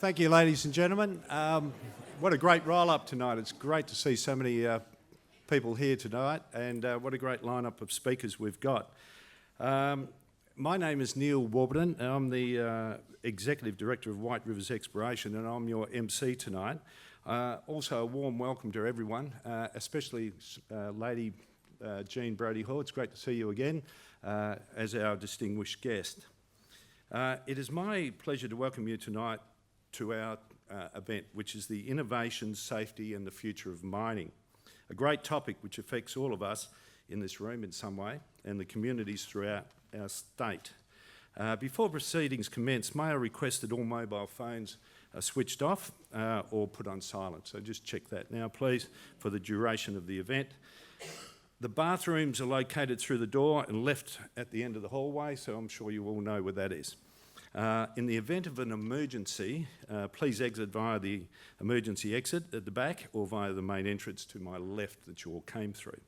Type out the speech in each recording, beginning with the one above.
Thank you, ladies and gentlemen. What a great roll-up tonight. It's great to see so many people here tonight, and what a great lineup of speakers we've got. My name is Neil Warburton, and I'm the Executive Director of White Rivers Exploration, and I'm your MC tonight. Also, a warm welcome to everyone, especially Lady Jean Brodie-Hall. It's great to see you again as our distinguished guest. It is my pleasure to welcome you tonight to our event, which is the Innovation, Safety and the Future of Mining. A great topic which affects all of us in this room in some way and the communities throughout our state. Before proceedings commence, may I request that all mobile phones are switched off or put on silent. So just check that now, please, for the duration of the event. The bathrooms are located through the door and left at the end of the hallway, so I'm sure you all know where that is. In the event of an emergency, please exit via the emergency exit at the back or via the main entrance to my left that you all came through.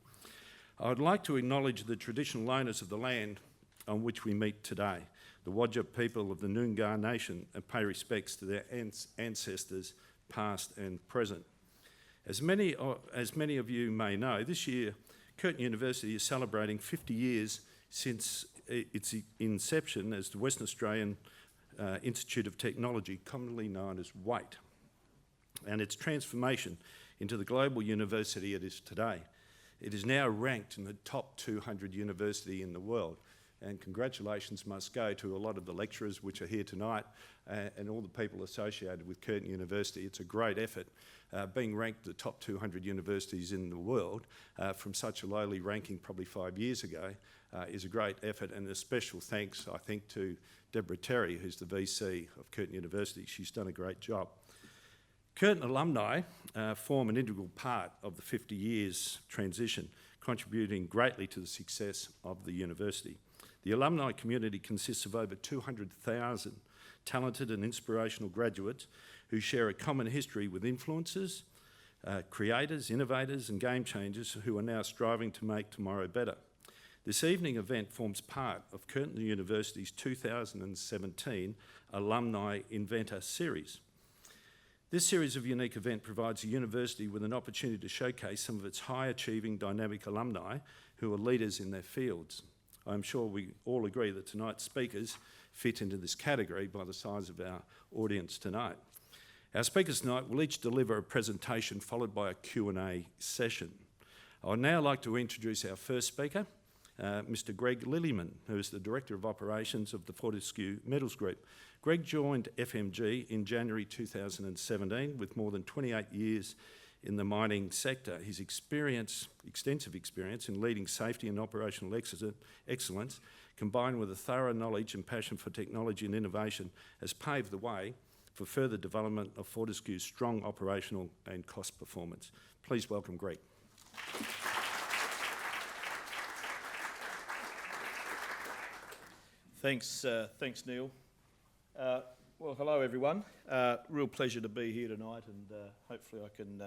I would like to acknowledge the traditional owners of the land on which we meet today, the Wadja people of the Noongar Nation, and pay respects to their ancestors past and present. As many of you may know, this year Curtin University is celebrating 50 years since its inception as the Western Australian Institute of Technology, commonly known as WAIT, and its transformation into the global university it is today. It is now ranked in the top 200 university in the world, and congratulations must go to a lot of the lecturers which are here tonight and all the people associated with Curtin University. It's a great effort. Being ranked the top 200 universities in the world from such a lowly ranking probably 5 years ago is a great effort, and a special thanks, I think, to Deborah Terry, who's the VC of Curtin University. She's done a great job. Curtin alumni form an integral part of the 50 years transition, contributing greatly to the success of the university. The alumni community consists of over 200,000 talented and inspirational graduates who share a common history with influencers, creators, innovators and game changers who are now striving to make tomorrow better. This evening event forms part of Curtin University's 2017 Alumni Inventor series. This series of unique events provides the university with an opportunity to showcase some of its high-achieving dynamic alumni who are leaders in their fields. I'm sure we all agree that tonight's speakers fit into this category by the size of our audience tonight. Our speakers tonight will each deliver a presentation followed by a Q&A session. I would now like to introduce our first speaker, Mr. Greg Lilleyman, who is the Director of Operations of the Fortescue Metals Group. Greg joined FMG in January 2017 with more than 28 years in the mining sector. His extensive experience in leading safety and operational excellence, combined with a thorough knowledge and passion for technology and innovation, has paved the way for further development of Fortescue's strong operational and cost performance. Please welcome Greg. Thanks, Neil. Well, hello everyone. Real pleasure to be here tonight, and hopefully I can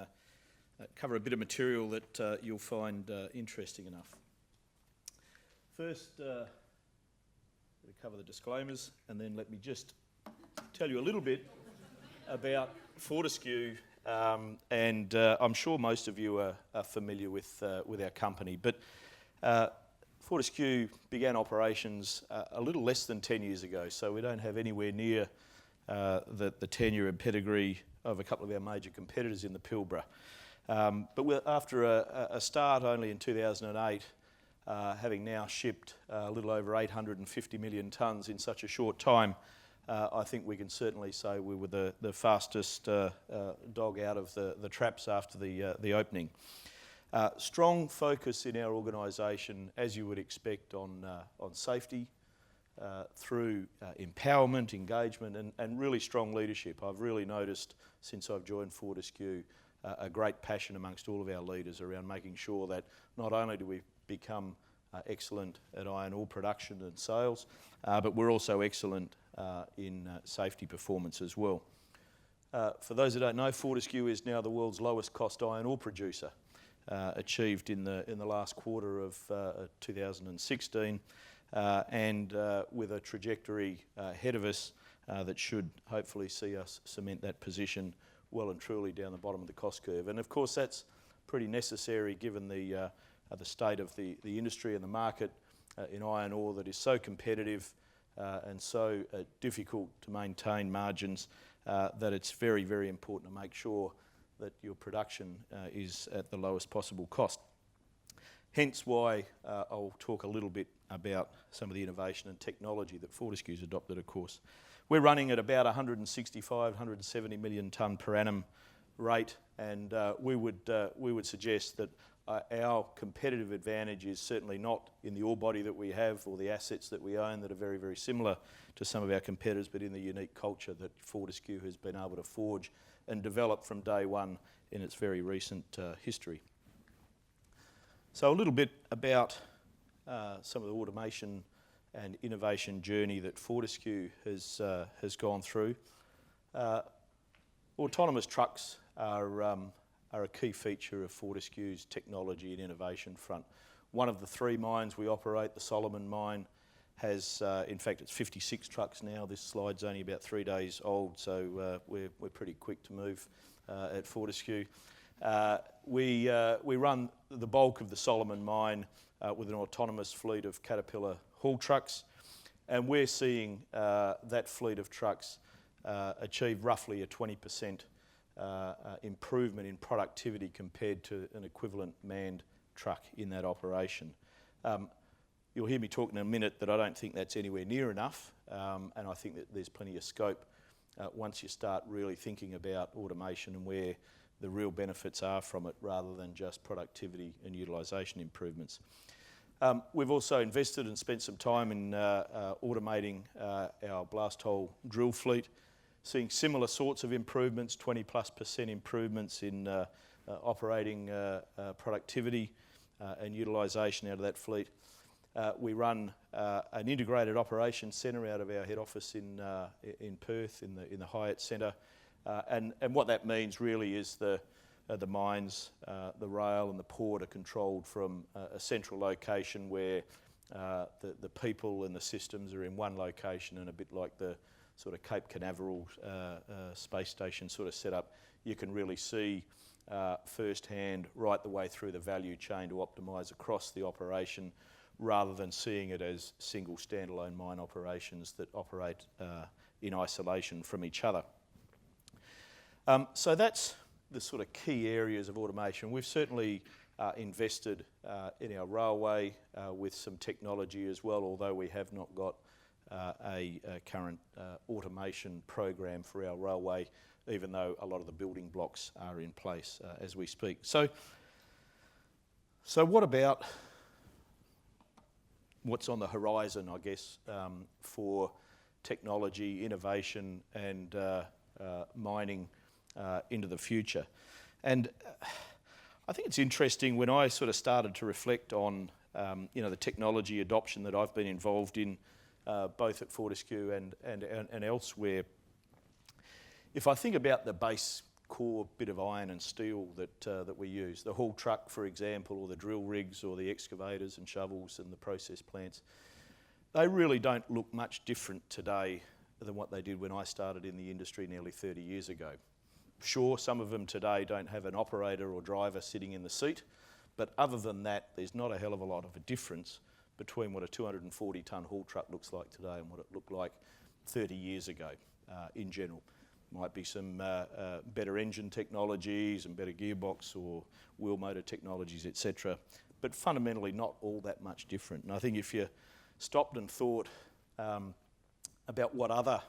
cover a bit of material that you'll find interesting enough. First, we'll cover the disclaimers, and then let me just tell you a little bit about Fortescue, and I'm sure most of you are familiar with our company, but Fortescue began operations a little less than 10 years ago, so we don't have anywhere near the tenure and pedigree of a couple of our major competitors in the Pilbara. But after a start only in 2008, having now shipped a little over 850 million tonnes in such a short time, I think we can certainly say we were the fastest dog out of the traps after the opening. Strong focus in our organisation, as you would expect, on safety, through empowerment, engagement and really strong leadership. I've really noticed since I've joined Fortescue a great passion amongst all of our leaders around making sure that not only do we become excellent at iron ore production and sales, but we're also excellent in safety performance as well. For those who don't know, Fortescue is now the world's lowest cost iron ore producer, achieved in the last quarter of 2016, and with a trajectory ahead of us that should hopefully see us cement that position well and truly down the bottom of the cost curve. And of course that's pretty necessary given the state of the industry and the market in iron ore that is so competitive and so difficult to maintain margins that it's very, very important to make sure that your production is at the lowest possible cost. Hence why I'll talk a little bit about some of the innovation and technology that Fortescue's adopted, of course. We're running at about 165, 170 million tonne per annum rate, and we would suggest that our competitive advantage is certainly not in the ore body that we have or the assets that we own that are very, very similar to some of our competitors, but in the unique culture that Fortescue has been able to forge and develop from day one in its very recent history. So a little bit about some of the automation and innovation journey that Fortescue has gone through. Autonomous trucks are a key feature of Fortescue's technology and innovation front. One of the 3 mines we operate, the Lilleyman mine, has, in fact, it's 56 trucks now. This slide's only about 3 days old, so we're pretty quick to move at Fortescue. We run the bulk of the Lilleyman mine with an autonomous fleet of Caterpillar haul trucks, and we're seeing that fleet of trucks achieve roughly a 20% improvement in productivity compared to an equivalent manned truck in that operation. You'll hear me talk in a minute that I don't think that's anywhere near enough, and I think that there's plenty of scope once you start really thinking about automation and where the real benefits are from it rather than just productivity and utilisation improvements. We've also invested and spent some time in automating our blast hole drill fleet, seeing similar sorts of improvements, 20+% improvements in operating productivity and utilisation out of that fleet. We run an integrated operations centre out of our head office in Perth, in the Hyatt Centre, and what that means really is the mines, the rail and the port are controlled from a central location where the people and the systems are in one location, and a bit like the sort of Cape Canaveral space station sort of setup, you can really see firsthand right the way through the value chain to optimise across the operation, rather than seeing it as single standalone mine operations that operate in isolation from each other. So that's the sort of key areas of automation. We've certainly invested in our railway with some technology as well, although we have not got a current automation program for our railway, even though a lot of the building blocks are in place as we speak. So what about what's on the horizon, I guess, for technology, innovation and mining into the future? And I think it's interesting when I sort of started to reflect on the technology adoption that I've been involved in both at Fortescue and elsewhere. If I think about the base core bit of iron and steel that we use, the haul truck, for example, or the drill rigs or the excavators and shovels and the process plants, they really don't look much different today than what they did when I started in the industry nearly 30 years ago. Sure, some of them today don't have an operator or driver sitting in the seat, but other than that, there's not a hell of a lot of a difference between what a 240-tonne haul truck looks like today and what it looked like 30 years ago in general. Might be some better engine technologies and better gearbox or wheel motor technologies, etc. But fundamentally not all that much different. And I think if you stopped and thought about what other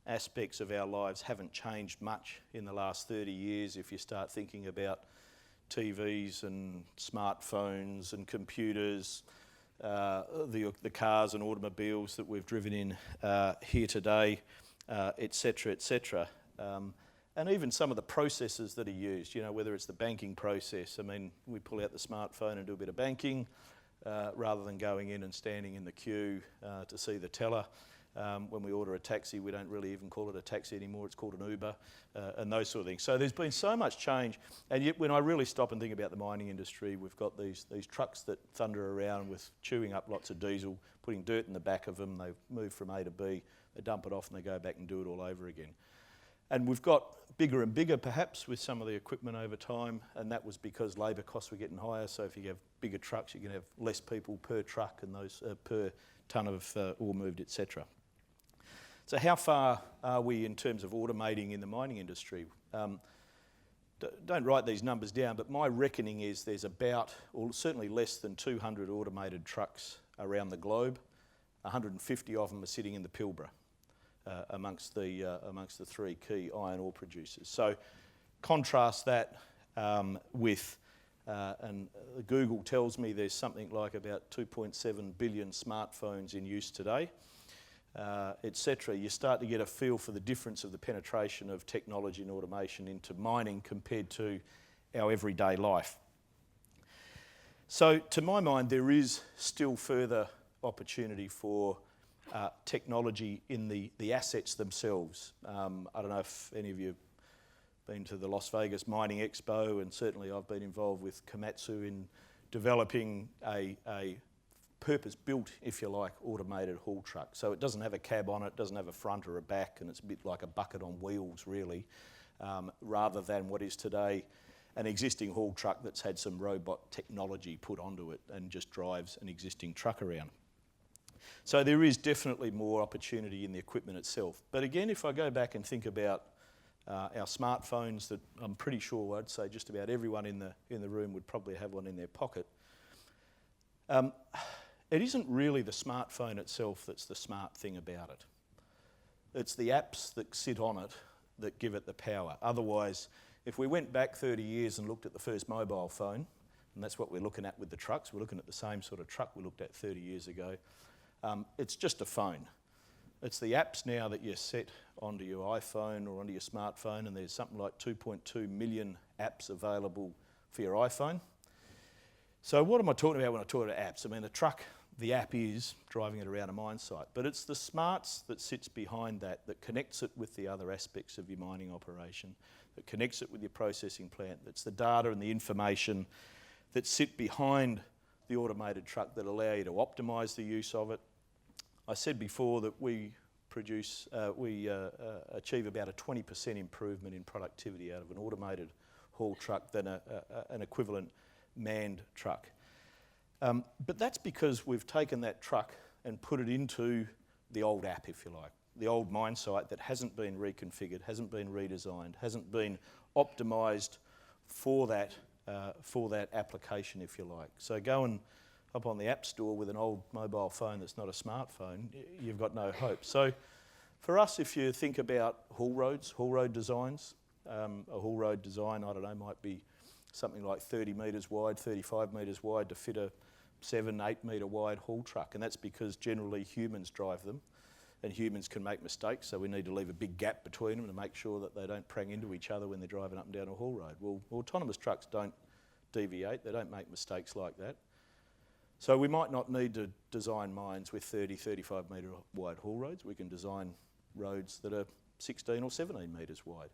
aspects of our lives haven't changed much in the last 30 years, if you start thinking about TVs and smartphones and computers, the cars and automobiles that we've driven in here today, etc., etc. And even some of the processes that are used, whether it's the banking process. I mean, we pull out the smartphone and do a bit of banking rather than going in and standing in the queue to see the teller. When we order a taxi, we don't really even call it a taxi anymore, it's called an Uber, and those sort of things. So there's been so much change, and yet when I really stop and think about the mining industry, we've got these trucks that thunder around with chewing up lots of diesel, putting dirt in the back of them, they move from A to B, they dump it off and they go back and do it all over again. And we've got bigger and bigger perhaps with some of the equipment over time, and that was because labour costs were getting higher, so if you have bigger trucks you can have less people per truck and those per tonne of ore moved, etc. So how far are we in terms of automating in the mining industry? Don't write these numbers down, but my reckoning is there's about, or certainly less than 200 automated trucks around the globe. 150 of them are sitting in the Pilbara amongst the three key iron ore producers. So contrast that with, and Google tells me there's something like about 2.7 billion smartphones in use today. Etc. You start to get a feel for the difference of the penetration of technology and automation into mining compared to our everyday life. So to my mind, there is still further opportunity for technology in the assets themselves. I don't know if any of you have been to the Las Vegas Mining Expo, and certainly I've been involved with Komatsu in developing a purpose-built, if you like, automated haul truck. So it doesn't have a cab on it, doesn't have a front or a back, and it's a bit like a bucket on wheels, really, rather than what is today an existing haul truck that's had some robot technology put onto it and just drives an existing truck around. So there is definitely more opportunity in the equipment itself. But again, if I go back and think about our smartphones, that I'm pretty sure I'd say just about everyone in the room would probably have one in their pocket. It isn't really the smartphone itself that's the smart thing about it. It's the apps that sit on it that give it the power. Otherwise, if we went back 30 years and looked at the first mobile phone, and that's what we're looking at with the trucks, we're looking at the same sort of truck we looked at 30 years ago, it's just a phone. It's the apps now that you set onto your iPhone or onto your smartphone, and there's something like 2.2 million apps available for your iPhone. So what am I talking about when I talk about apps? I mean, the truck, the app is driving it around a mine site, but it's the smarts that sits behind that connects it with the other aspects of your mining operation, that connects it with your processing plant. That's the data and the information that sit behind the automated truck that allow you to optimise the use of it. I said before that we achieve about a 20% improvement in productivity out of an automated haul truck than an equivalent manned truck. But that's because we've taken that truck and put it into the old app, if you like, the old mine site that hasn't been reconfigured, hasn't been redesigned, hasn't been optimised for that application, if you like. So go and up on the App Store with an old mobile phone that's not a smartphone, you've got no hope. So for us, if you think about haul road designs, a haul road design, I don't know, might be something like 30 metres wide, 35 metres wide to fit a 7-8 metre wide haul truck. And that's because generally humans drive them and humans can make mistakes. So we need to leave a big gap between them to make sure that they don't prang into each other when they're driving up and down a haul road. Well, autonomous trucks don't deviate. They don't make mistakes like that. So we might not need to design mines with 30, 35 metre wide haul roads. We can design roads that are 16 or 17 metres wide.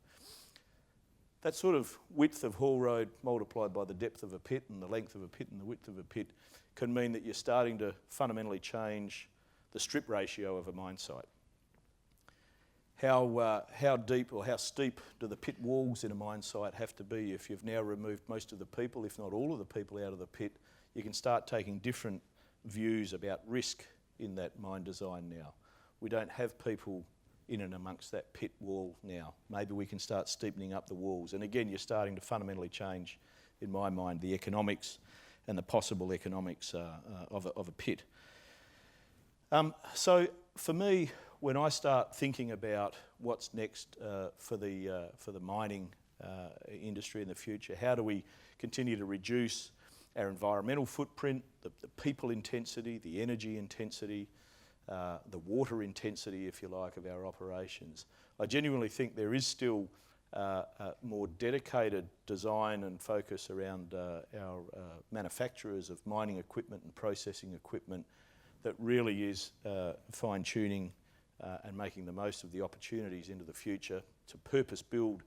That sort of width of haul road multiplied by the depth of a pit and the length of a pit and the width of a pit can mean that you're starting to fundamentally change the strip ratio of a mine site. How deep or how steep do the pit walls in a mine site have to be? If you've now removed most of the people, if not all of the people out of the pit, you can start taking different views about risk in that mine design now. We don't have people in and amongst that pit wall now. Maybe we can start steepening up the walls. And again, you're starting to fundamentally change, in my mind, the economics and the possible economics of a pit. So for me, when I start thinking about what's next for the mining industry in the future, how do we continue to reduce our environmental footprint, the people intensity, the energy intensity, the water intensity, if you like, of our operations. I genuinely think there is still more dedicated design and focus around our manufacturers of mining equipment and processing equipment that really is fine-tuning and making the most of the opportunities into the future to purpose build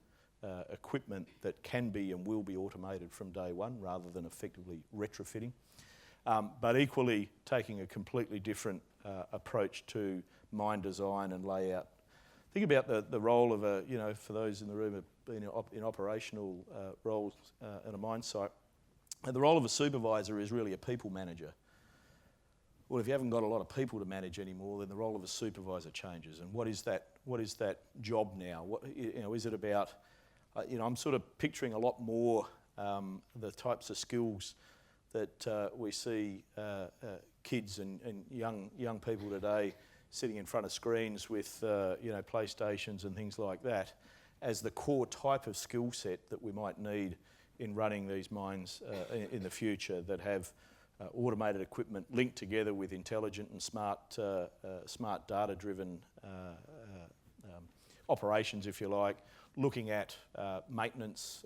equipment that can be and will be automated from day one rather than effectively retrofitting. But equally taking a completely different approach to mine design and layout. Think about the role of for those in the room who have been in operational roles at a mine site, the role of a supervisor is really a people manager. Well, if you haven't got a lot of people to manage anymore, then the role of a supervisor changes. And what is that job now? Is it about, I'm sort of picturing a lot more the types of skills that we see kids and young people today sitting in front of screens with PlayStations and things like that as the core type of skill set that we might need in running these mines in the future, that have automated equipment linked together with intelligent and smart data-driven operations, if you like, looking at maintenance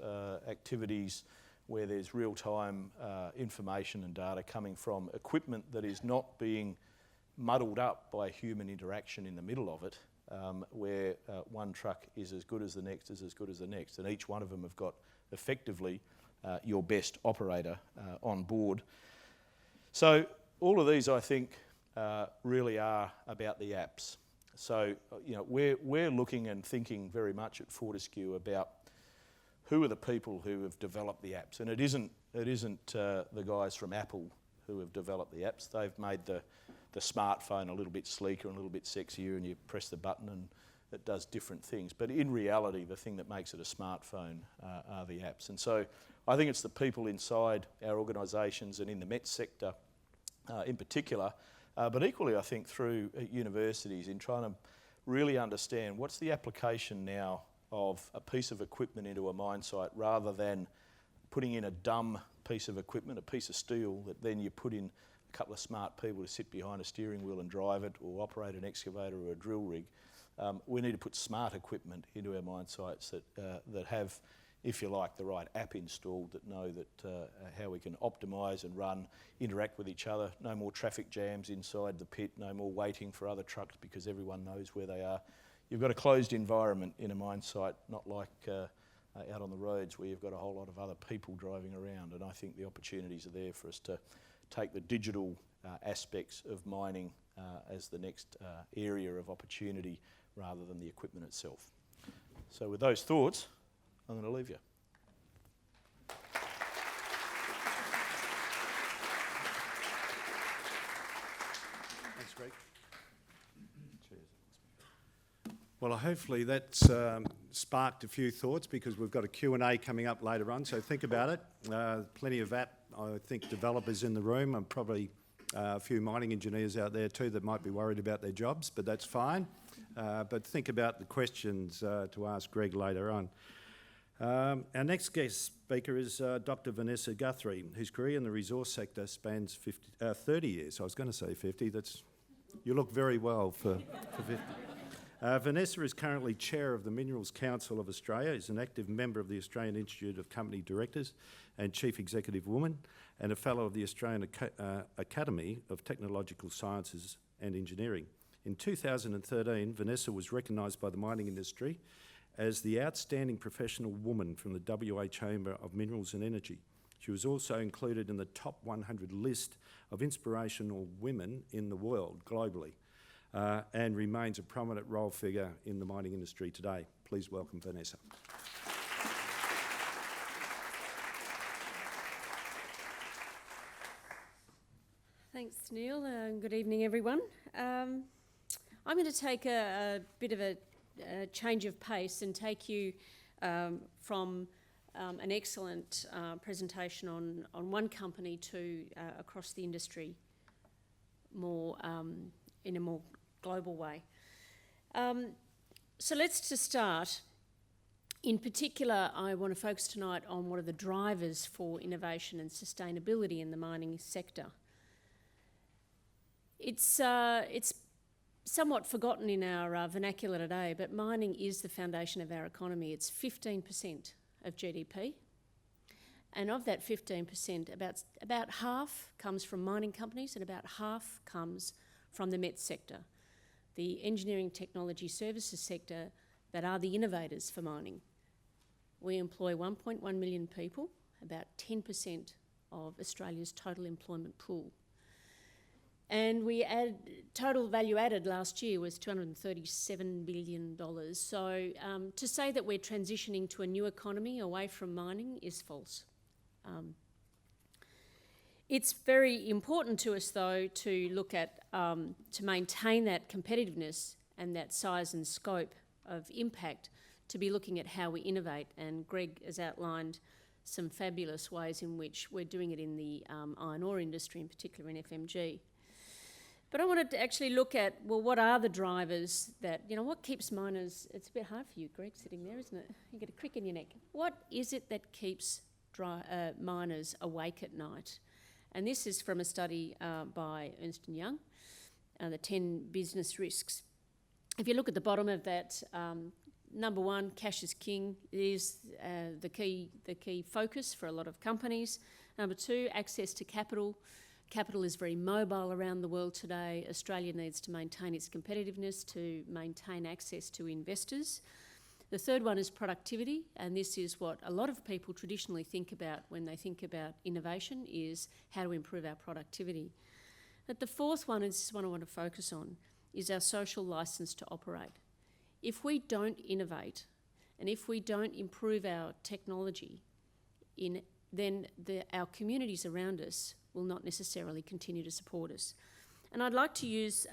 activities where there's real-time information and data coming from equipment that is not being muddled up by human interaction in the middle of it, where one truck is as good as the next, is as good as the next, and each one of them have got effectively your best operator on board. So all of these, I think, really are about the apps. So we're looking and thinking very much at Fortescue about who are the people who have developed the apps, and it isn't the guys from Apple who have developed the apps. They've made the smartphone a little bit sleeker and a little bit sexier, and you press the button and it does different things. But in reality, the thing that makes it a smartphone are the apps. And so I think it's the people inside our organisations and in the MET sector in particular, but equally I think through universities in trying to really understand what's the application now of a piece of equipment into a mine site, rather than putting in a dumb piece of equipment, a piece of steel that then you put in a couple of smart people to sit behind a steering wheel and drive it, or operate an excavator or a drill rig. We need to put smart equipment into our mine sites that have, if you like, the right app installed, that know that how we can optimise and run, interact with each other. No more traffic jams inside the pit, no more waiting for other trucks because everyone knows where they are. You've got a closed environment in a mine site, not like out on the roads where you've got a whole lot of other people driving around. And I think the opportunities are there for us to take the digital aspects of mining as the next area of opportunity, rather than the equipment itself. So with those thoughts, I'm going to leave you. Thanks, Greg. Cheers. Well, hopefully that's sparked a few thoughts, because we've got a Q&A coming up later on, so think about it. Plenty of app, I think, developers in the room, and probably a few mining engineers out there too that might be worried about their jobs, but that's fine. But think about the questions to ask Greg later on. Our next guest speaker is Dr. Vanessa Guthrie, whose career in the resource sector spans 30 years. I was going to say 50. You look very well for 50. Vanessa is currently Chair of the Minerals Council of Australia, is an active member of the Australian Institute of Company Directors and Chief Executive Woman, and a Fellow of the Australian Academy of Technological Sciences and Engineering. In 2013, Vanessa was recognised by the mining industry as the Outstanding Professional Woman from the WA Chamber of Minerals and Energy. She was also included in the top 100 list of inspirational women in the world globally, and remains a prominent role figure in the mining industry today. Please welcome Vanessa. Thanks, Neil. Good evening, everyone. I'm going to take a bit of a change of pace and take you from an excellent presentation on one company to across the industry more in a more global way. So let's just start. In particular, I want to focus tonight on what are the drivers for innovation and sustainability in the mining sector. It's somewhat forgotten in our vernacular today, but mining is the foundation of our economy. It's 15% of GDP. And of that 15%, about half comes from mining companies and about half comes from the MET sector. the engineering technology services sector that are the innovators for mining. We employ 1.1 million people, about 10% of Australia's total employment pool. And total value added last year was $237 billion. So to say that we're transitioning to a new economy away from mining is false. It's very important to us, though, to look at, to maintain that competitiveness and that size and scope of impact, to be looking at how we innovate. And Greg has outlined some fabulous ways in which we're doing it in the iron ore industry, in particular in FMG. But I wanted to actually look at, well, what are the drivers that, what keeps miners, it's a bit hard for you, Greg, sitting there, isn't it? You get a crick in your neck. What is it that keeps miners awake at night? And this is from a study by Ernst & Young, the 10 business risks. If you look at the bottom of that, number one, cash is king. It is the key focus for a lot of companies. Number two, access to capital. Capital is very mobile around the world today. Australia needs to maintain its competitiveness, to maintain access to investors. The third one is productivity, and this is what a lot of people traditionally think about when they think about innovation, is how to improve our productivity. But the fourth one, and this is one I want to focus on, is our social licence to operate. If we don't innovate, and if we don't improve our technology, then our communities around us will not necessarily continue to support us. And I'd like to use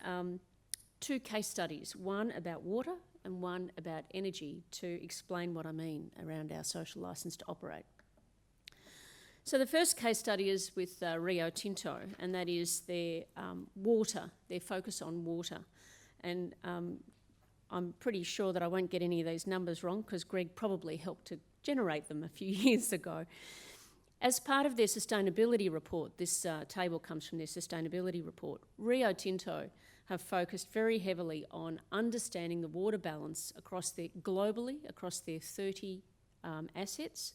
two case studies, one about water and one about energy, to explain what I mean around our social licence to operate. So the first case study is with Rio Tinto, and that is their water, their focus on water. And I'm pretty sure that I won't get any of these numbers wrong, because Greg probably helped to generate them a few years ago. As part of their sustainability report, this table comes from their sustainability report, Rio Tinto have focused very heavily on understanding the water balance globally across their 30 assets,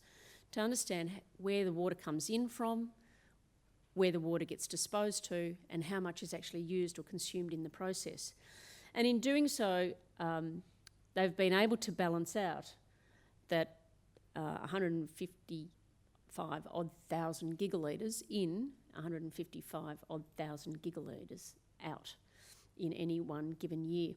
to understand where the water comes in from, where the water gets disposed to, and how much is actually used or consumed in the process. And in doing so, they've been able to balance out that 155 odd thousand gigalitres in, 155 odd thousand gigalitres out in any one given year.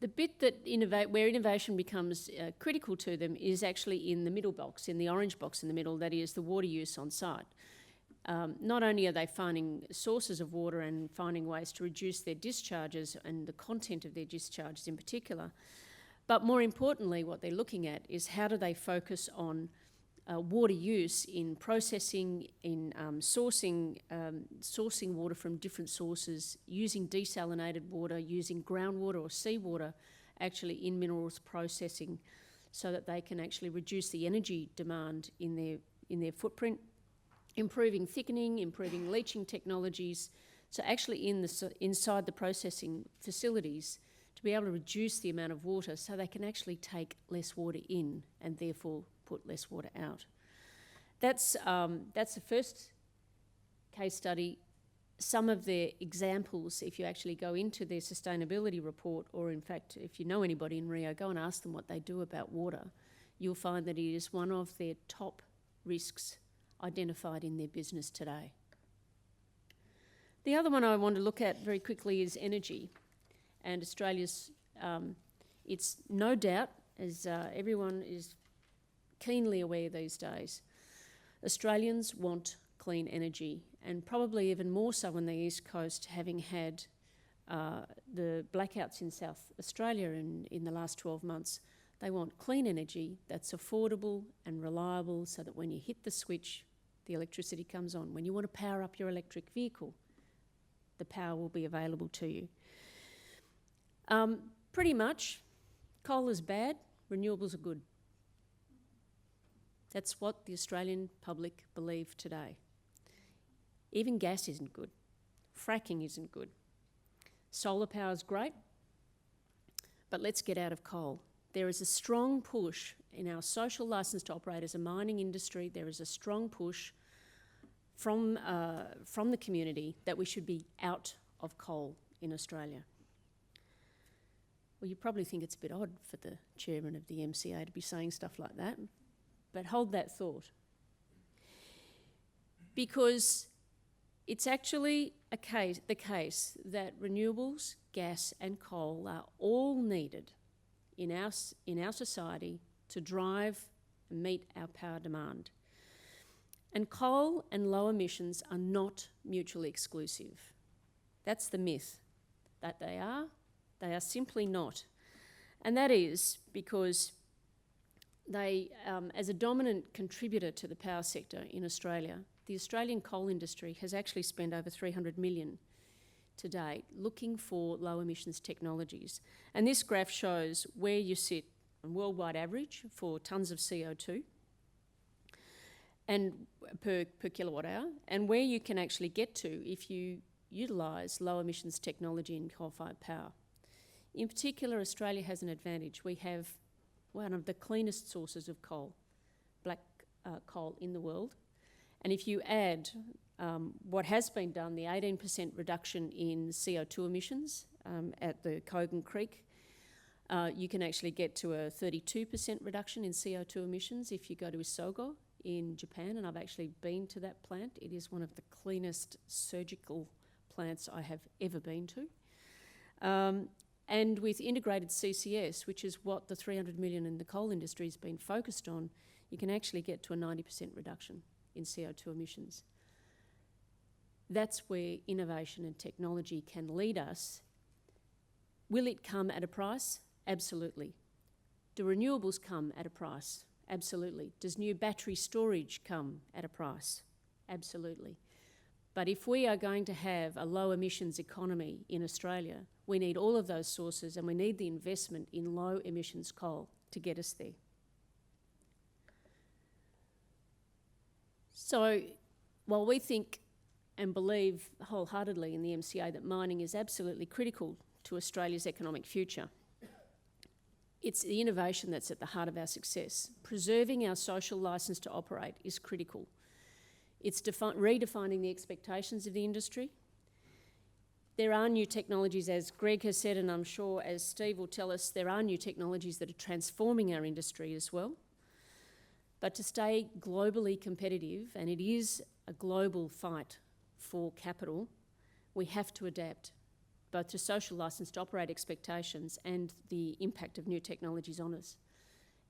The bit that where innovation becomes critical to them is actually in the middle box, in the orange box in the middle, that is the water use on site. Not only are they finding sources of water and finding ways to reduce their discharges and the content of their discharges in particular, but more importantly, what they're looking at is how do they focus on water use in processing, in sourcing water from different sources, using desalinated water, using groundwater or seawater actually in minerals processing, so that they can actually reduce the energy demand in their footprint, improving thickening, improving leaching technologies. So actually inside the processing facilities, to be able to reduce the amount of water so they can actually take less water in and therefore put less water out. That's the first case study. Some of their examples, if you actually go into their sustainability report, or in fact, if you know anybody in Rio, go and ask them what they do about water, you'll find that it is one of their top risks identified in their business today. The other one I want to look at very quickly is energy. And Australia's, it's no doubt, as everyone is keenly aware these days, Australians want clean energy, and probably even more so on the East Coast, having had the blackouts in South Australia in the last 12 months. They want clean energy that's affordable and reliable, so that when you hit the switch, the electricity comes on. When you want to power up your electric vehicle, the power will be available to you. Pretty much, coal is bad, renewables are good. That's what the Australian public believe today. Even gas isn't good. Fracking isn't good. Solar power is great, but let's get out of coal. There is a strong push in our social licence to operate as a mining industry. There is a strong push from the community that we should be out of coal in Australia. Well, you probably think it's a bit odd for the chairman of the MCA to be saying stuff like that, but hold that thought. Because it's actually the case that renewables, gas and coal are all needed in our society to drive and meet our power demand. And coal and low emissions are not mutually exclusive. That's the myth. That they are simply not. And that is because they, as a dominant contributor to the power sector in Australia, the Australian coal industry has actually spent over $300 million to date looking for low emissions technologies. And this graph shows where you sit on worldwide average for tonnes of CO2 and per kilowatt hour, and where you can actually get to if you utilise low emissions technology in coal-fired power. In particular, Australia has an advantage. We have one of the cleanest sources of coal, black coal in the world. And if you add what has been done, the 18% reduction in CO2 emissions at the Kogan Creek, you can actually get to a 32% reduction in CO2 emissions if you go to Isogo in Japan, and I've actually been to that plant. It is one of the cleanest surgical plants I have ever been to. And with integrated CCS, which is what the $300 million in the coal industry has been focused on, you can actually get to a 90% reduction in CO2 emissions. That's where innovation and technology can lead us. Will it come at a price? Absolutely. Do renewables come at a price? Absolutely. Does new battery storage come at a price? Absolutely. But if we are going to have a low emissions economy in Australia, we need all of those sources, and we need the investment in low emissions coal to get us there. So while we think and believe wholeheartedly in the MCA that mining is absolutely critical to Australia's economic future, it's the innovation that's at the heart of our success. Preserving our social licence to operate is critical. It's redefining the expectations of the industry. There are new technologies, as Greg has said, and I'm sure as Steve will tell us, there are new technologies that are transforming our industry as well. But to stay globally competitive, and it is a global fight for capital, we have to adapt both to social licence to operate expectations and the impact of new technologies on us.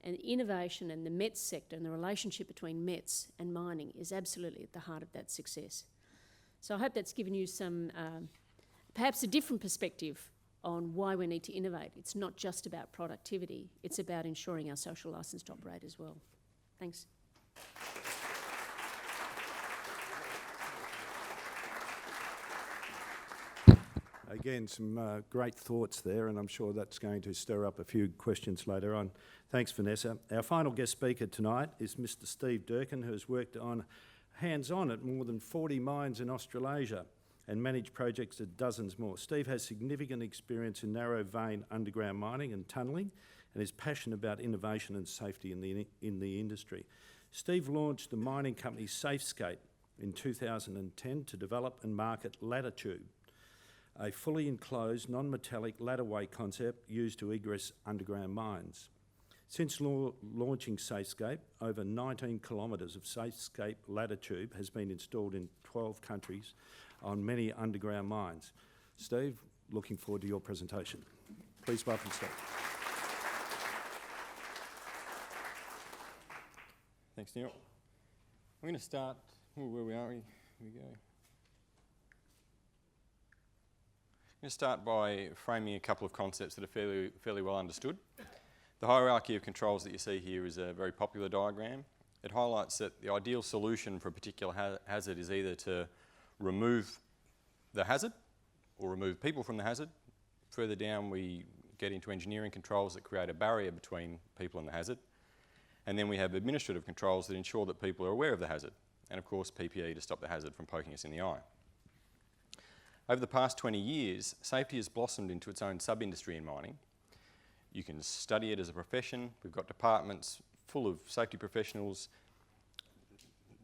And innovation and the METS sector and the relationship between METS and mining is absolutely at the heart of that success. So I hope that's given you some, perhaps a different perspective on why we need to innovate. It's not just about productivity, it's about ensuring our social licence to operate as well. Thanks. Again, some great thoughts there, and I'm sure that's going to stir up a few questions later on. Thanks, Vanessa. Our final guest speaker tonight is Mr. Steve Durkin, who has worked on hands-on at more than 40 mines in Australasia and managed projects at dozens more. Steve has significant experience in narrow vein underground mining and tunnelling, and is passionate about innovation and safety in the industry. Steve launched the mining company Safescape in 2010 to develop and market Latitude, a fully enclosed, non-metallic ladderway concept used to egress underground mines. Since launching Safescape, over 19 kilometres of Safescape Latitude has been installed in 12 countries on many underground mines. Steve, looking forward to your presentation. Please welcome Steve. Thanks, Neil. I'm going to start where we are. Here we go. I'm going to start by framing a couple of concepts that are fairly well understood. The hierarchy of controls that you see here is a very popular diagram. It highlights that the ideal solution for a particular hazard is either to remove the hazard or remove people from the hazard. Further down, we get into engineering controls that create a barrier between people and the hazard. And then we have administrative controls that ensure that people are aware of the hazard. And of course, PPE to stop the hazard from poking us in the eye. Over the past 20 years, safety has blossomed into its own sub-industry in mining. You can study it as a profession. We've got departments full of safety professionals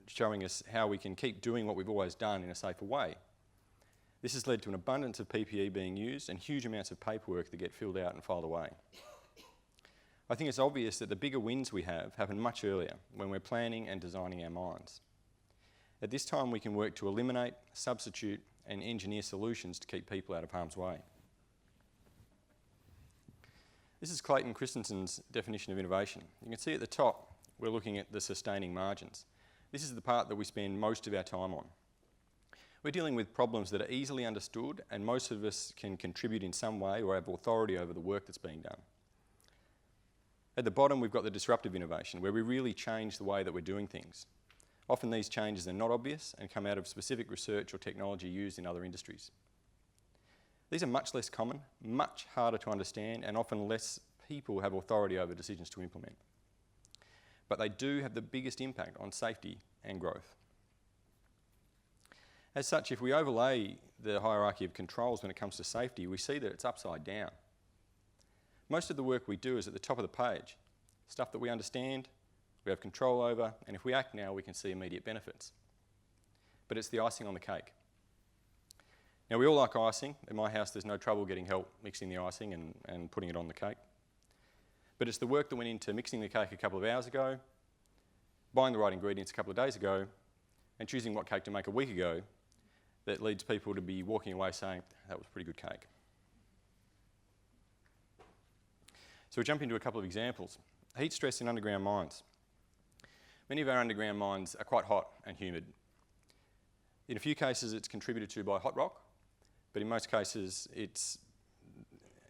showing us how we can keep doing what we've always done in a safer way. This has led to an abundance of PPE being used and huge amounts of paperwork that get filled out and filed away. I think it's obvious that the bigger wins we have happen much earlier when we're planning and designing our mines. At this time, we can work to eliminate, substitute and engineer solutions to keep people out of harm's way. This is Clayton Christensen's definition of innovation. You can see at the top, we're looking at the sustaining margins. This is the part that we spend most of our time on. We're dealing with problems that are easily understood and most of us can contribute in some way or have authority over the work that's being done. At the bottom, we've got the disruptive innovation, where we really change the way that we're doing things. Often these changes are not obvious and come out of specific research or technology used in other industries. These are much less common, much harder to understand, and often less people have authority over decisions to implement. But they do have the biggest impact on safety and growth. As such, if we overlay the hierarchy of controls when it comes to safety, we see that it's upside down. Most of the work we do is at the top of the page, stuff that we understand, we have control over, and if we act now, we can see immediate benefits. But it's the icing on the cake. Now, we all like icing. At my house, there's no trouble getting help mixing the icing and putting it on the cake. But it's the work that went into mixing the cake a couple of hours ago, buying the right ingredients a couple of days ago, and choosing what cake to make a week ago that leads people to be walking away saying, that was pretty good cake. So we'll jump into a couple of examples. Heat stress in underground mines. Many of our underground mines are quite hot and humid. In a few cases, it's contributed to by hot rock, but in most cases,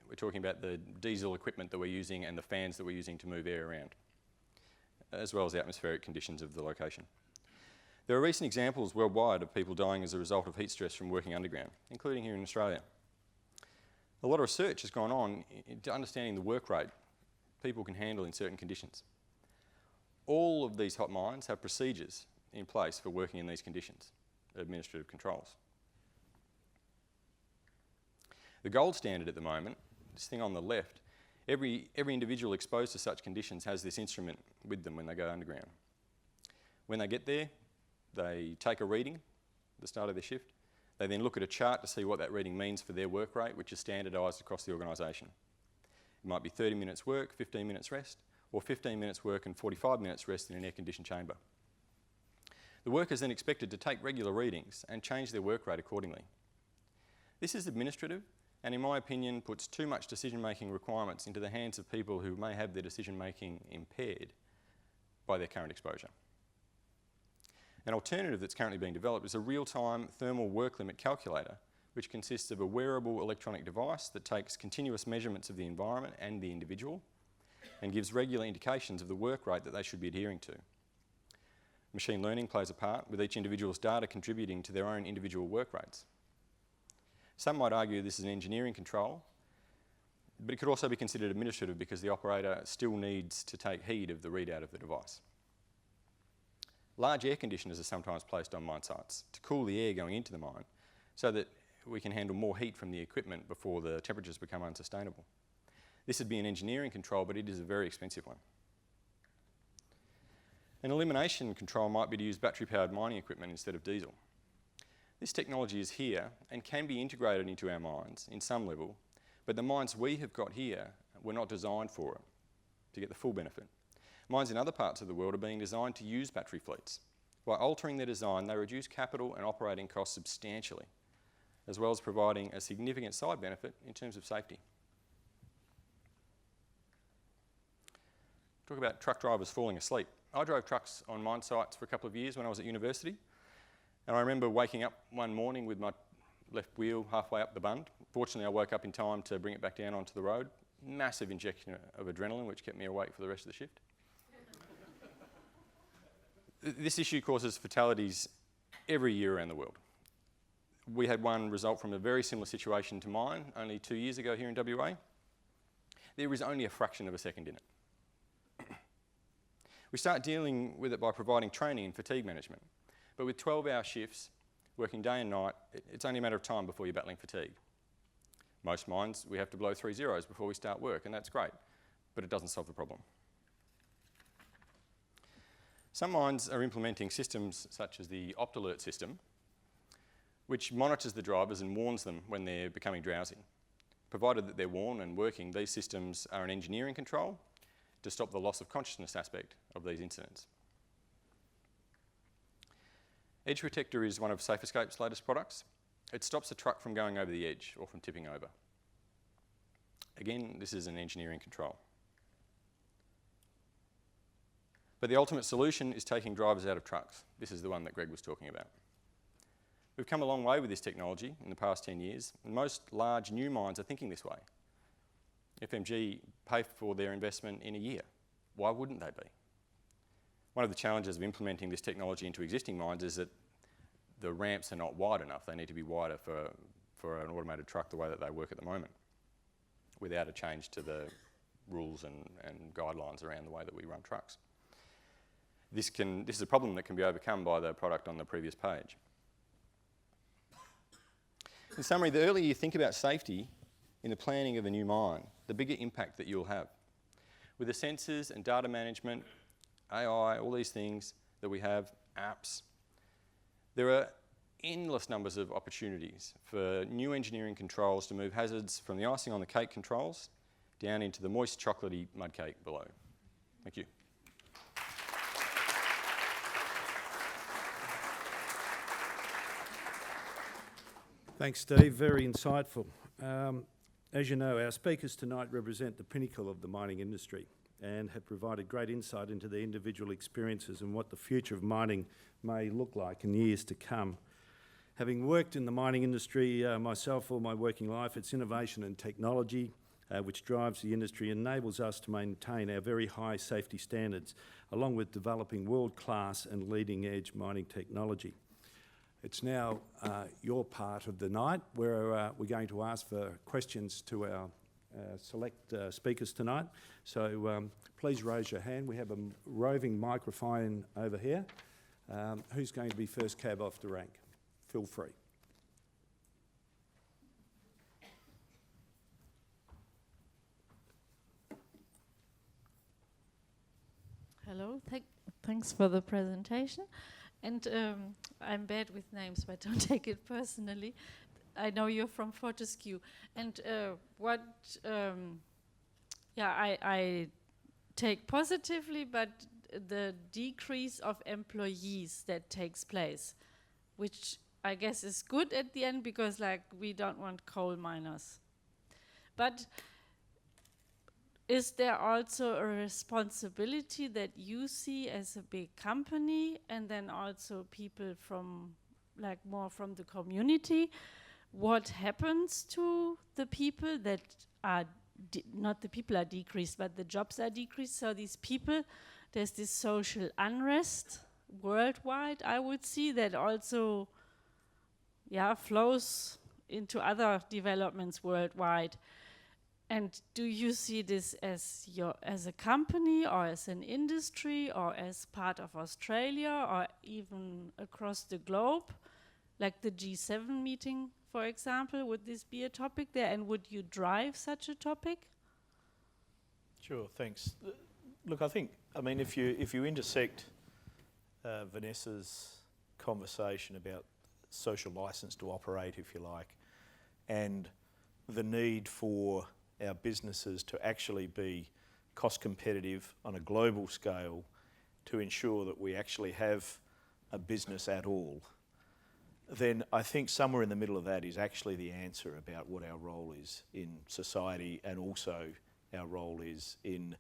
we're talking about the diesel equipment that we're using and the fans that we're using to move air around, as well as the atmospheric conditions of the location. There are recent examples worldwide of people dying as a result of heat stress from working underground, including here in Australia. A lot of research has gone on into understanding the work rate people can handle in certain conditions. All of these hot mines have procedures in place for working in these conditions, administrative controls. The gold standard at the moment, this thing on the left, every individual exposed to such conditions has this instrument with them when they go underground. When they get there, they take a reading at the start of their shift. They then look at a chart to see what that reading means for their work rate, which is standardised across the organisation. It might be 30 minutes work, 15 minutes rest, or 15 minutes work and 45 minutes rest in an air-conditioned chamber. The worker is then expected to take regular readings and change their work rate accordingly. This is administrative and, in my opinion, puts too much decision-making requirements into the hands of people who may have their decision-making impaired by their current exposure. An alternative that's currently being developed is a real-time thermal work limit calculator, which consists of a wearable electronic device that takes continuous measurements of the environment and the individual and gives regular indications of the work rate that they should be adhering to. Machine learning plays a part, with each individual's data contributing to their own individual work rates. Some might argue this is an engineering control, but it could also be considered administrative because the operator still needs to take heed of the readout of the device. Large air conditioners are sometimes placed on mine sites to cool the air going into the mine so that we can handle more heat from the equipment before the temperatures become unsustainable. This would be an engineering control, but it is a very expensive one. An elimination control might be to use battery-powered mining equipment instead of diesel. This technology is here and can be integrated into our mines in some level, but the mines we have got here were not designed for it to get the full benefit. Mines in other parts of the world are being designed to use battery fleets. By altering their design, they reduce capital and operating costs substantially, as well as providing a significant side benefit in terms of safety. Talk about truck drivers falling asleep. I drove trucks on mine sites for a couple of years when I was at university, and I remember waking up one morning with my left wheel halfway up the bund. Fortunately, I woke up in time to bring it back down onto the road. Massive injection of adrenaline, which kept me awake for the rest of the shift. This issue causes fatalities every year around the world. We had one result from a very similar situation to mine only 2 years ago here in WA. There is only a fraction of a second in it. We start dealing with it by providing training in fatigue management. But with 12-hour shifts, working day and night, it's only a matter of time before you're battling fatigue. Most mines, we have to blow 3 zeros before we start work, and that's great, but it doesn't solve the problem. Some mines are implementing systems such as the OptAlert system, which monitors the drivers and warns them when they're becoming drowsy. Provided that they're warned and working, these systems are an engineering control to stop the loss of consciousness aspect of these incidents. Edge Protector is one of Safescape's latest products. It stops a truck from going over the edge or from tipping over. Again, this is an engineering control. But the ultimate solution is taking drivers out of trucks. This is the one that Greg was talking about. We've come a long way with this technology in the past 10 years, and most large new mines are thinking this way. FMG pay for their investment in a year. Why wouldn't they be? One of the challenges of implementing this technology into existing mines is that the ramps are not wide enough. They need to be wider for an automated truck the way that they work at the moment, without a change to the rules and guidelines around the way that we run trucks. This is a problem that can be overcome by the product on the previous page. In summary, the earlier you think about safety in the planning of a new mine, the bigger impact that you'll have. With the sensors and data management, AI, all these things that we have, apps, there are endless numbers of opportunities for new engineering controls to move hazards from the icing on the cake controls down into the moist chocolatey mud cake below. Thank you. Thanks, Steve. Very insightful. As you know, our speakers tonight represent the pinnacle of the mining industry and have provided great insight into their individual experiences and what the future of mining may look like in years to come. Having worked in the mining industry myself all my working life, it's innovation and technology which drives the industry and enables us to maintain our very high safety standards, along with developing world-class and leading-edge mining technology. It's now your part of the night where we're going to ask for questions to our select speakers tonight. So please raise your hand. We have a roving microphone over here. Who's going to be first cab off the rank? Feel free. Hello, thanks for the presentation. And I'm bad with names, but don't take it personally. I know you're from Fortescue. And I take positively, but the decrease of employees that takes place, which I guess is good at the end because we don't want coal miners. But is there also a responsibility that you see as a big company and then also people from more from the community? What happens to the people that are, not the people are decreased, but the jobs are decreased? So these people, there's this social unrest worldwide, I would see, that also flows into other developments worldwide. And do you see this as a company or as an industry or as part of Australia or even across the globe? Like the G7 meeting, for example, would this be a topic there? And would you drive such a topic? Sure, thanks. Look, if you intersect Vanessa's conversation about social licence to operate, if you like, and the need for our businesses to actually be cost competitive on a global scale to ensure that we actually have a business at all, then I think somewhere in the middle of that is actually the answer about what our role is in society and also our role is in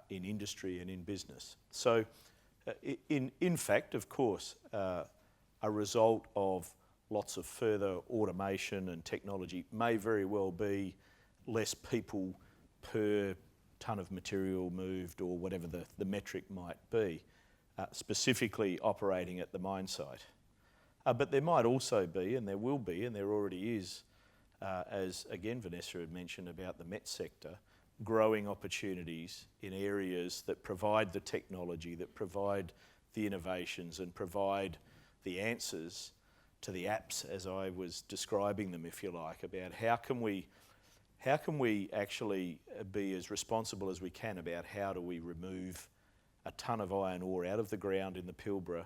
industry and in business. So in fact, of course, a result of lots of further automation and technology may very well be less people per tonne of material moved or whatever the metric might be, specifically operating at the mine site. But there might also be, and there will be, and there already is, as again Vanessa had mentioned about the met sector, growing opportunities in areas that provide the technology, that provide the innovations and provide the answers to the apps as I was describing them, if you like, about how can we actually be as responsible as we can about how do we remove a tonne of iron ore out of the ground in the Pilbara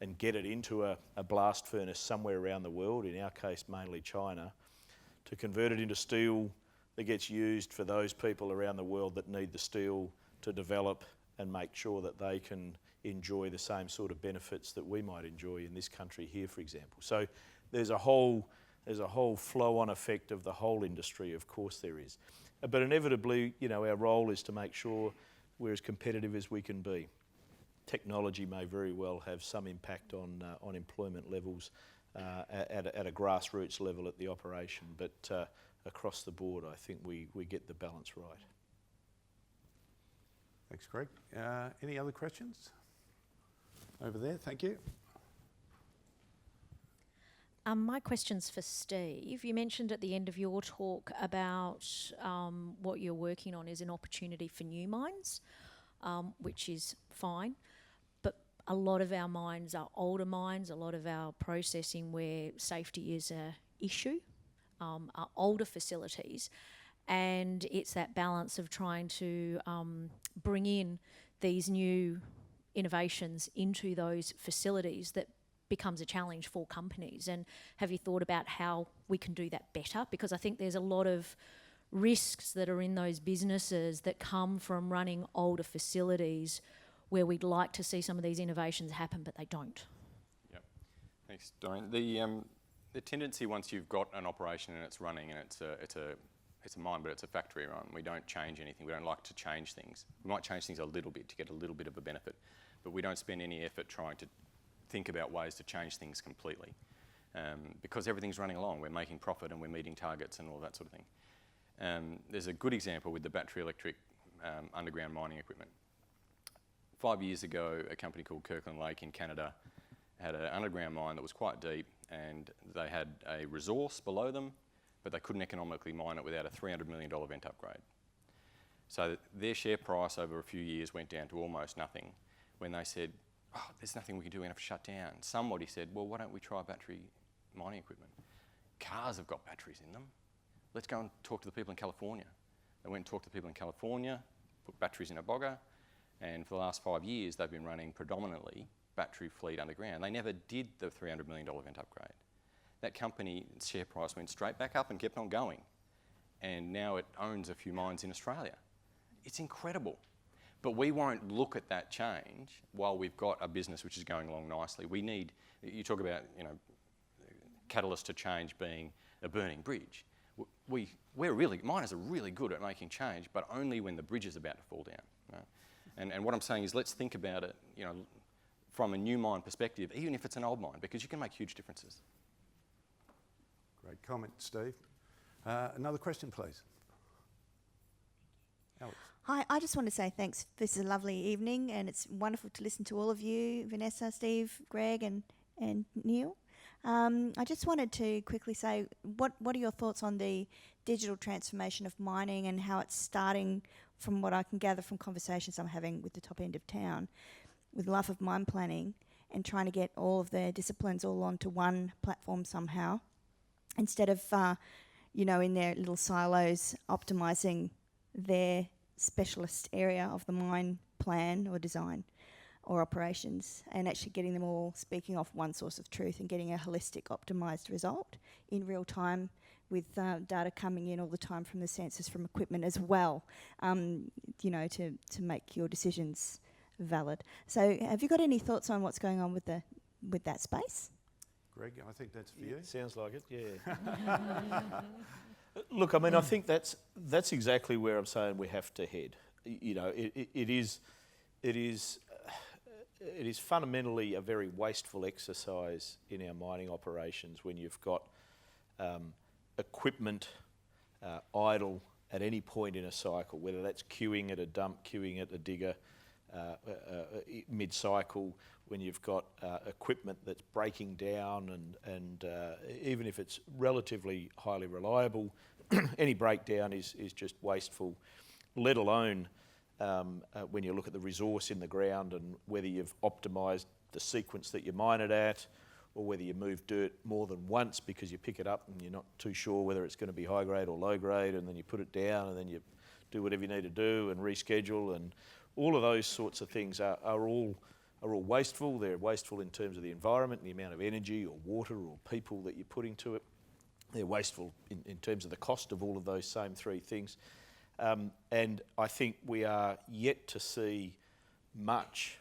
and get it into a blast furnace somewhere around the world, in our case mainly China, to convert it into steel that gets used for those people around the world that need the steel to develop and make sure that they can enjoy the same sort of benefits that we might enjoy in this country here, for example. So there's a whole flow-on effect of the whole industry, of course there is. But inevitably, our role is to make sure we're as competitive as we can be. Technology may very well have some impact on employment levels at a grassroots level at the operation, but across the board I think we get the balance right. Thanks, Greg. Any other questions? Over there, thank you. My question's for Steve. You mentioned at the end of your talk about what you're working on is an opportunity for new mines, which is fine. But a lot of our mines are older mines, a lot of our processing where safety is an issue, are older facilities. And it's that balance of trying to bring in these new innovations into those facilities that becomes a challenge for companies. And have you thought about how we can do that better? Because I think there's a lot of risks that are in those businesses that come from running older facilities where we'd like to see some of these innovations happen, but they don't. Yep. Thanks, Doreen. The tendency, once you've got an operation and it's running and it's a mine, but it's a factory run, we don't change anything. We don't like to change things. We might change things a little bit to get a little bit of a benefit, but we don't spend any effort trying to think about ways to change things completely, because everything's running along. We're making profit and we're meeting targets and all that sort of thing. There's a good example with the battery electric underground mining equipment. 5 years ago, a company called Curtin in Canada had an underground mine that was quite deep, and they had a resource below them, but they couldn't economically mine it without a $300 million vent upgrade. So their share price over a few years went down to almost nothing when they said, oh, there's nothing we can do, we're going to have to shut down. Somebody said, well, why don't we try battery mining equipment? Cars have got batteries in them. Let's go and talk to the people in California. They went and talked to the people in California, put batteries in a bogger, and for the last 5 years they've been running predominantly battery fleet underground. They never did the $300 million vent upgrade. That company's share price went straight back up and kept on going. And now it owns a few mines in Australia. It's incredible. But we won't look at that change while we've got a business which is going along nicely. We need, you talk about, catalyst to change being a burning bridge. Miners are really good at making change, but only when the bridge is about to fall down. And what I'm saying is, let's think about it, from a new mine perspective, even if it's an old mine, because you can make huge differences. Great comment, Steve. Another question, please. Alex. Hi, I just want to say thanks. This is a lovely evening, and it's wonderful to listen to all of you, Vanessa, Steve, Greg, and Neil. I just wanted to quickly say, what are your thoughts on the digital transformation of mining and how it's starting, from what I can gather from conversations I'm having with the top end of town, with life of mine planning, and trying to get all of their disciplines all onto one platform somehow, instead of, in their little silos, optimising their specialist area of the mine plan or design or operations, and actually getting them all speaking off one source of truth and getting a holistic optimised result in real time, with data coming in all the time from the sensors from equipment as well, to make your decisions valid. So have you got any thoughts on what's going on with that space? Greg, I think that's for you. Sounds like it, yeah. Look, I think that's exactly where I'm saying we have to head. It is fundamentally a very wasteful exercise in our mining operations when you've got equipment idle at any point in a cycle, whether that's queuing at a dump, queuing at a digger, mid-cycle, when you've got equipment that's breaking down, and even if it's relatively highly reliable, any breakdown is just wasteful, let alone when you look at the resource in the ground and whether you've optimised the sequence that you mine it at, or whether you move dirt more than once because you pick it up and you're not too sure whether it's going to be high grade or low grade, and then you put it down and then you do whatever you need to do and reschedule, and all of those sorts of things are all are all wasteful. They're wasteful in terms of the environment, the amount of energy or water or people that you put into it. They're wasteful in terms of the cost of all of those same three things. And I think we are yet to see much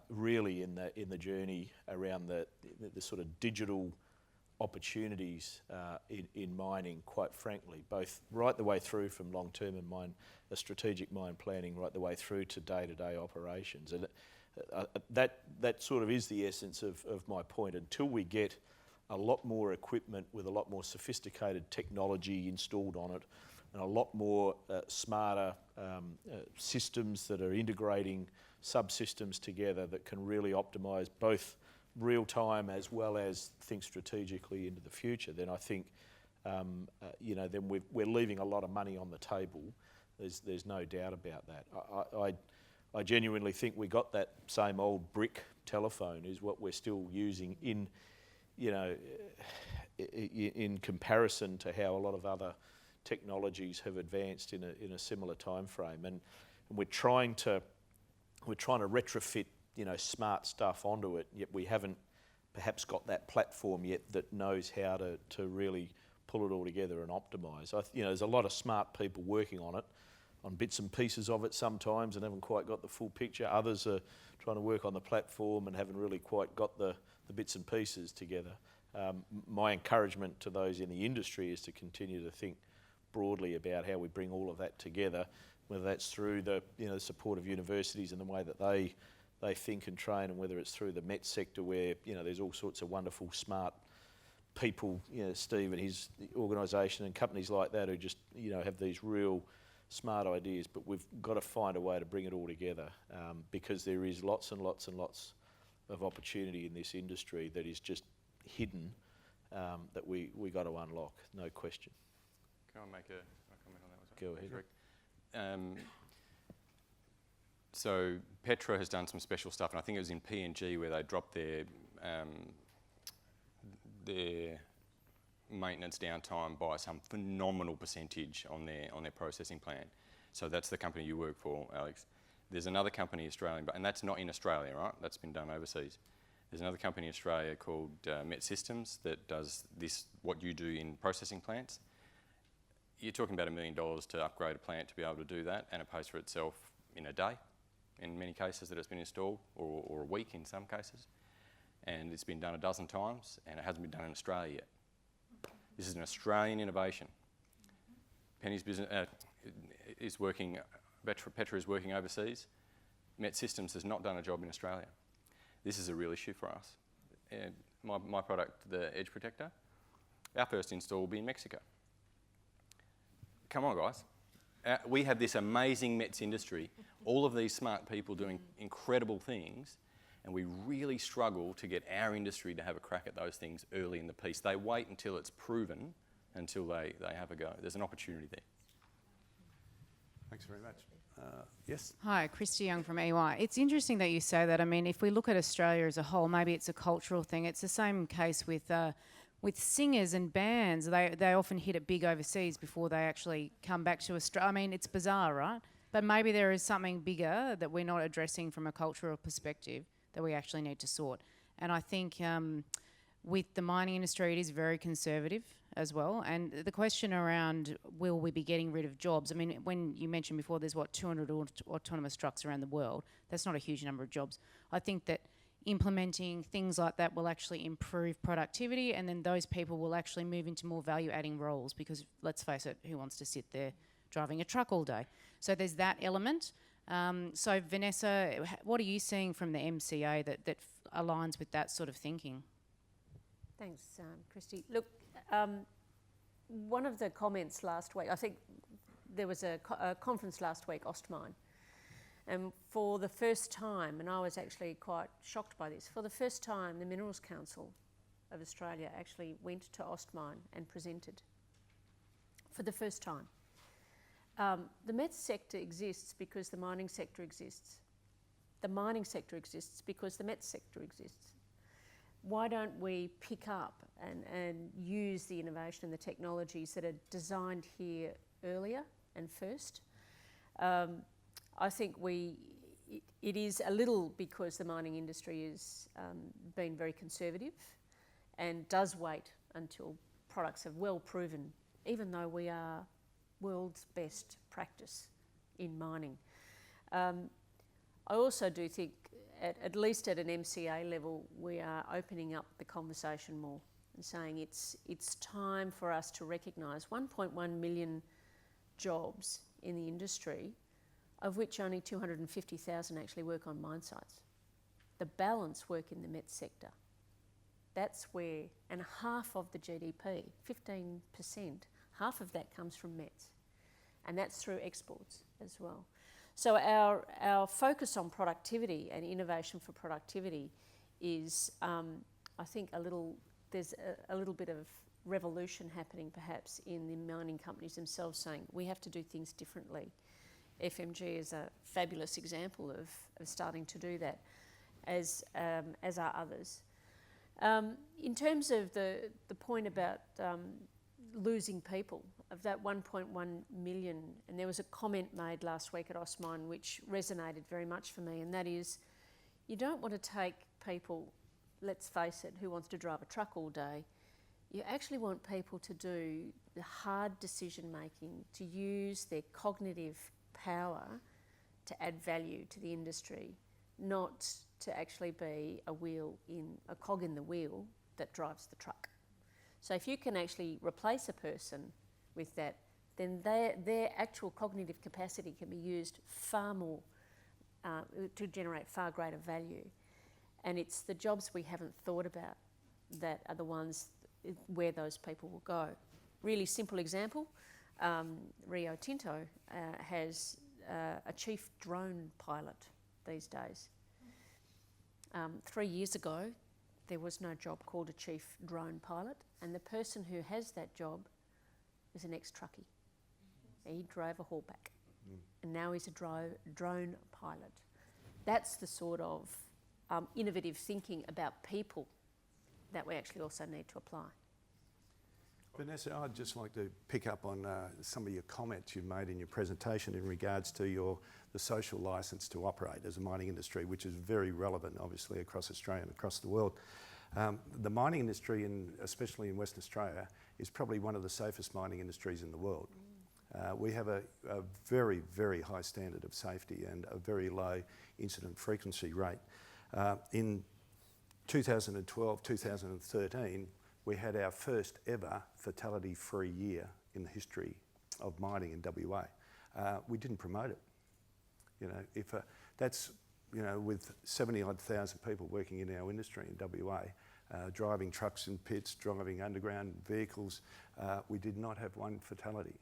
really in the journey around the sort of digital opportunities in mining, quite frankly, both right the way through from long-term and strategic mine planning right the way through to day-to-day operations. And that sort of is the essence of my point. Until we get a lot more equipment with a lot more sophisticated technology installed on it and a lot more smarter systems that are integrating subsystems together that can really optimise both real time as well as think strategically into the future, then I think then we're leaving a lot of money on the table. There's no doubt about that. I genuinely think we got that same old brick telephone is what we're still using in comparison to how a lot of other technologies have advanced in a similar time frame, and we're trying to retrofit smart stuff onto it, yet we haven't perhaps got that platform yet that knows how to really pull it all together and optimise. There's a lot of smart people working on it, on bits and pieces of it sometimes, and haven't quite got the full picture. Others are trying to work on the platform and haven't really quite got the bits and pieces together. My encouragement to those in the industry is to continue to think broadly about how we bring all of that together, whether that's through the support of universities and the way that they think and train, and whether it's through the MET sector where there's all sorts of wonderful smart people, Steve and his organisation and companies like that who just have these real smart ideas. But we've got to find a way to bring it all together because there is lots and lots and lots of opportunity in this industry that is just hidden that we got to unlock, no question. Can I make a comment on that? Go ahead. Rick? So Petra has done some special stuff, and I think it was in PNG where they dropped their maintenance downtime by some phenomenal percentage on their processing plant. So that's the company you work for, Alex. There's another company, Australian, and that's not in Australia, right? That's been done overseas. There's another company in Australia called Met Systems that does what you do in processing plants. You're talking about $1 million to upgrade a plant to be able to do that, and it pays for itself in a day, in many cases that it's been installed, or a week in some cases. And it's been done a dozen times, and it hasn't been done in Australia yet. This is an Australian innovation. Penny's business is working, Petra is working overseas. Met Systems has not done a job in Australia. This is a real issue for us. My product, the Edge Protector, our first install will be in Mexico. Come on, guys. We have this amazing METS industry, all of these smart people doing incredible things, and we really struggle to get our industry to have a crack at those things early in the piece. They wait until it's proven, until they have a go. There's an opportunity there. Thanks very much. Yes? Hi, Christy Young from EY. It's interesting that you say that. I mean, if we look at Australia as a whole, maybe it's a cultural thing. It's the same case with singers and bands. They often hit it big overseas before they actually come back to Australia. I mean, it's bizarre, right? But maybe there is something bigger that we're not addressing from a cultural perspective that we actually need to sort. And I think with the mining industry, it is very conservative as well. And the question around will we be getting rid of jobs? I mean, when you mentioned before there's 200 autonomous trucks around the world, that's not a huge number of jobs. I think that implementing things like that will actually improve productivity, and then those people will actually move into more value-adding roles because, let's face it, who wants to sit there driving a truck all day? So there's that element. So Vanessa, what are you seeing from the MCA that aligns with that sort of thinking? Thanks, Christy. Look, one of the comments last week, I think there was a conference last week, Ostmine, and for the first time, and I was actually quite shocked by this, for the first time the Minerals Council of Australia actually went to Ostmine and presented. For the first time. The METS sector exists because the mining sector exists. The mining sector exists because the METS sector exists. Why don't we pick up and use the innovation and the technologies that are designed here earlier and first? I think it is a little because the mining industry is been very conservative and does wait until products have well proven, even though we are world's best practice in mining. I also do think, at least at an MCA level, we are opening up the conversation more and saying it's time for us to recognise 1.1 million jobs in the industry, of which only 250,000 actually work on mine sites. The balance work in the met sector. That's where, and half of the GDP, 15%, half of that comes from mets. And that's through exports as well. So our focus on productivity and innovation for productivity is, I think, there's a little bit of revolution happening perhaps in the mining companies themselves, saying we have to do things differently. FMG is a fabulous example of starting to do that, as are others. In terms of the point about losing people, of that 1.1 million, and there was a comment made last week at Osmine which resonated very much for me, and that is, you don't want to take people, let's face it, who wants to drive a truck all day. You actually want people to do the hard decision making, to use their cognitive power to add value to the industry, not to actually be a cog in the wheel that drives the truck. So if you can actually replace a person with that, then their actual cognitive capacity can be used far more to generate far greater value. And it's the jobs we haven't thought about that are the ones where those people will go. Really simple example, Rio Tinto has a chief drone pilot these days. 3 years ago, there was no job called a chief drone pilot, and the person who has that job is an ex-truckie. He drove a haulback, and now he's a drone pilot. That's the sort of innovative thinking about people that we actually also need to apply. Vanessa, I'd just like to pick up on some of your comments you made in your presentation in regards to the social licence to operate as a mining industry, which is very relevant, obviously, across Australia and across the world. The mining industry, especially in Western Australia, is probably one of the safest mining industries in the world. We have a very, very high standard of safety and a very low incident frequency rate. In 2012, 2013, we had our first ever fatality-free year in the history of mining in WA. We didn't promote it. That's with 70-odd thousand people working in our industry in WA, driving trucks in pits, driving underground vehicles, we did not have one fatality.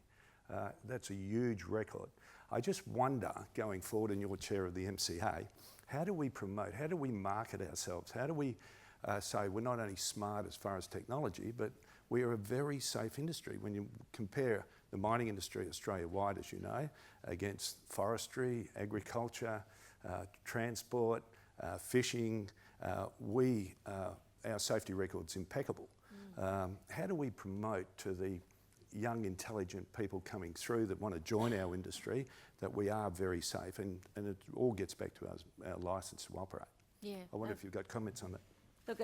That's a huge record. I just wonder, going forward in your chair of the MCA, how do we promote, how do we market ourselves? How do we say we're not only smart as far as technology, but we are a very safe industry? When you compare the mining industry Australia-wide, as you know, against forestry, agriculture, transport, fishing, our safety record's impeccable. How do we promote to the young, intelligent people coming through that want to join our industry that we are very safe, and it all gets back to our licence to operate? Yeah. I wonder if you've got comments on that. Look,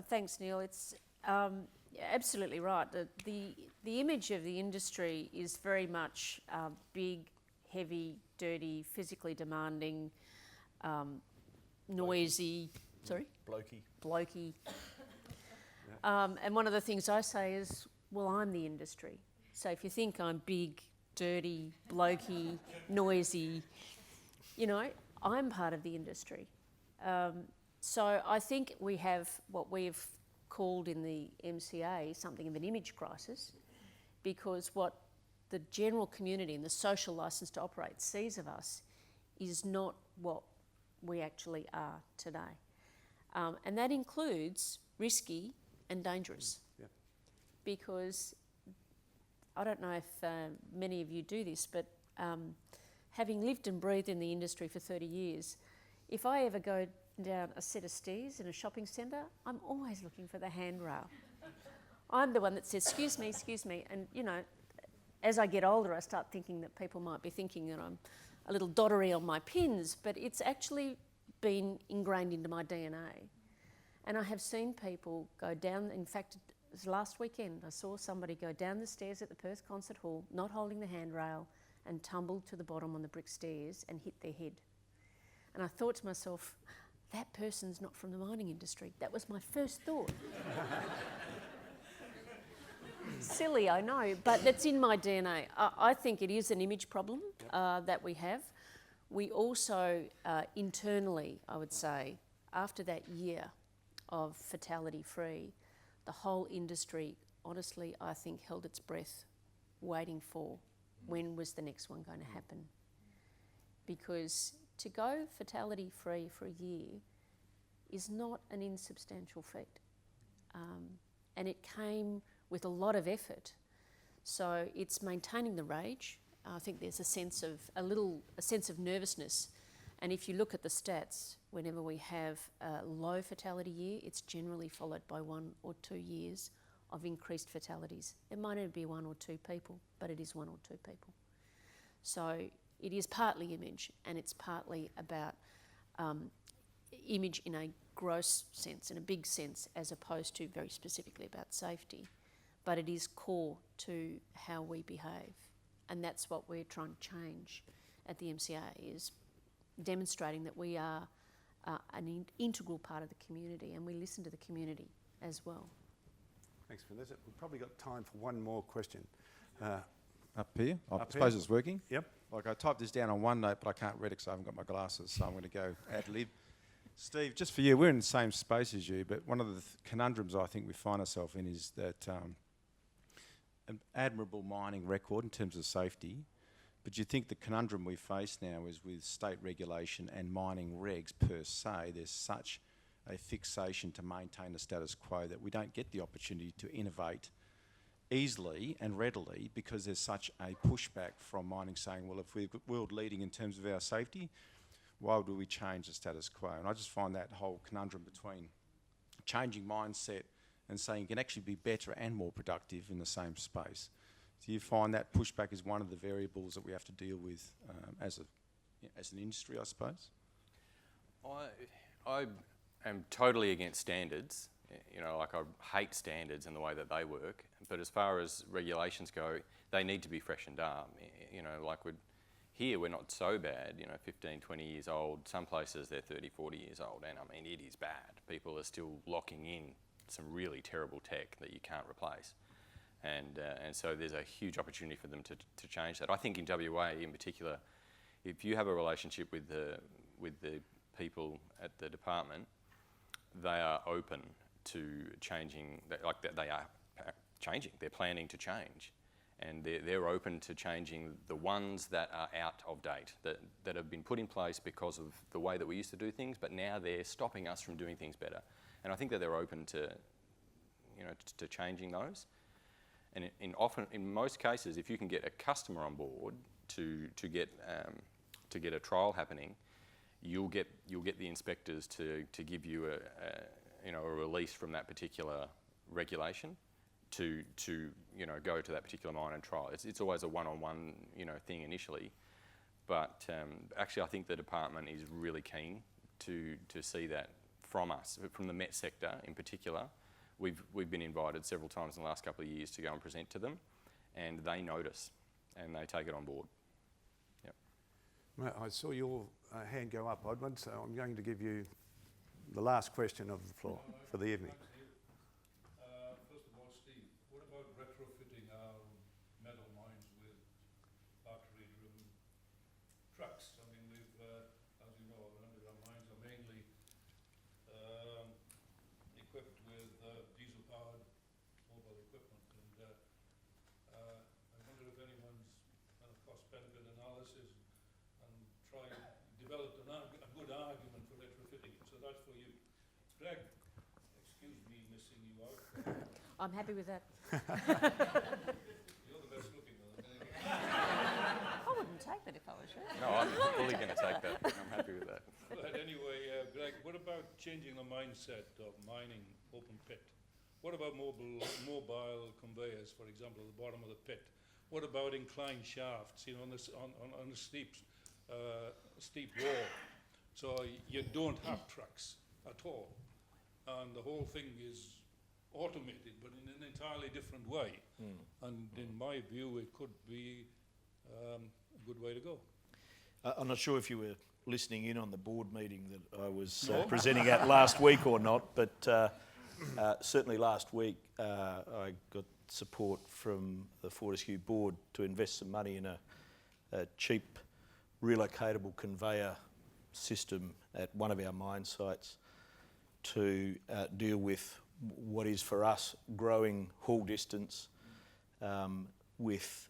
thanks, Neil. It's absolutely right. The image of the industry is very much big, heavy, dirty, physically demanding, noisy. Sorry? Blokey. And one of the things I say is, well, I'm the industry. So if you think I'm big, dirty, blokey, noisy, I'm part of the industry. So I think we have what we've called in the MCA something of an image crisis, because what the general community and the social licence to operate sees of us is not what we actually are today. And that includes risky and dangerous. Yeah. Because I don't know if many of you do this, but having lived and breathed in the industry for 30 years, if I ever go down a set of stairs in a shopping centre, I'm always looking for the handrail. I'm the one that says, excuse me, and as I get older, I start thinking that people might be thinking that I'm a little dottery on my pins, but it's actually been ingrained into my DNA. And I have seen people go down, in fact, it was last weekend, I saw somebody go down the stairs at the Perth Concert Hall, not holding the handrail, and tumbled to the bottom on the brick stairs and hit their head. And I thought to myself, that person's not from the mining industry. That was my first thought. Silly, I know, but that's in my DNA. I think it is an image problem that we have. We also, internally, I would say, after that year of fatality-free, the whole industry, honestly, I think, held its breath, waiting for when was the next one going to happen. Because to go fatality-free for a year is not an insubstantial feat. And it came with a lot of effort. So it's maintaining the rage. I think there's a sense of nervousness. And if you look at the stats, whenever we have a low fatality year, it's generally followed by 1 or 2 years of increased fatalities. It might only be 1 or 2 people, but it is 1 or 2 people. So it is partly image, and it's partly about image in a gross sense, in a big sense, as opposed to very specifically about safety. But it is core to how we behave. And that's what we're trying to change at the MCA, is demonstrating that we are an integral part of the community, and we listen to the community as well. Thanks, Vanessa. We've probably got time for one more question. Up here? I Up suppose here? it's working. Yep. Like I typed this down on OneNote, but I can't read it because I haven't got my glasses, so I'm going to go ad lib. Steve, just for you, we're in the same space as you, but one of the conundrums I think we find ourselves in is that an admirable mining record in terms of safety, but you think the conundrum we face now is with state regulation and mining regs per se, there's such a fixation to maintain the status quo that we don't get the opportunity to innovate easily and readily because there's such a pushback from mining saying, well, if we're world leading in terms of our safety, why would we change the status quo? And I just find that whole conundrum between changing mindset and saying you can actually be better and more productive in the same space. Do you find that pushback is one of the variables that we have to deal with as an industry, I suppose? I am totally against standards. You know, like I hate standards and the way that they work. But as far as regulations go, they need to be freshened up. You know, like here we're not so bad, you know, 15, 20 years old. Some places they're 30, 40 years old. And I mean, it is bad. People are still locking in some really terrible tech that you can't replace. And so there's a huge opportunity for them to change that. I think in WA in particular, if you have a relationship with the people at the department, they are open to changing, like they are changing, they're planning to change. And they're open to changing the ones that are out of date, that have been put in place because of the way that we used to do things, but now they're stopping us from doing things better. And I think that they're open to, you know, to changing those. And in most cases, if you can get a customer on board to get a trial happening, you'll get the inspectors to give you a release from that particular regulation to go to that particular mine and trial. It's always a one-on-one thing initially, but actually I think the department is really keen to see that from us, from the Met sector in particular. We've been invited several times in the last couple of years to go and present to them, and they notice and they take it on board. Yep. Well, I saw your hand go up, Odmund, so I'm going to give you the last question of the floor for the evening. First of all, Steve, what about retrofitting our metal mines with battery-driven trucks? I mean, we've, as you know, our underground mines are mainly equipped with diesel-powered mobile equipment, and I wonder if anyone's done a cost-benefit analysis and developed a good argument for retrofitting. So that's for you. Greg, excuse me missing you out. I'm happy with that. You're the best looking one. I wouldn't take that if I was you. No, I'm fully going to take that. I'm happy with that. But anyway, Greg, what about changing the mindset of mining open pit? What about mobile conveyors, for example, at the bottom of the pit? What about inclined shafts, on the steeps? steep wall. So you don't have trucks at all. And the whole thing is automated, but in an entirely different way. And in my view, it could be a good way to go. I'm not sure if you were listening in on the board meeting that I was No. presenting at last week or not, but certainly last week I got support from the Fortescue board to invest some money in a cheap relocatable conveyor system at one of our mine sites to deal with what is for us growing haul distance with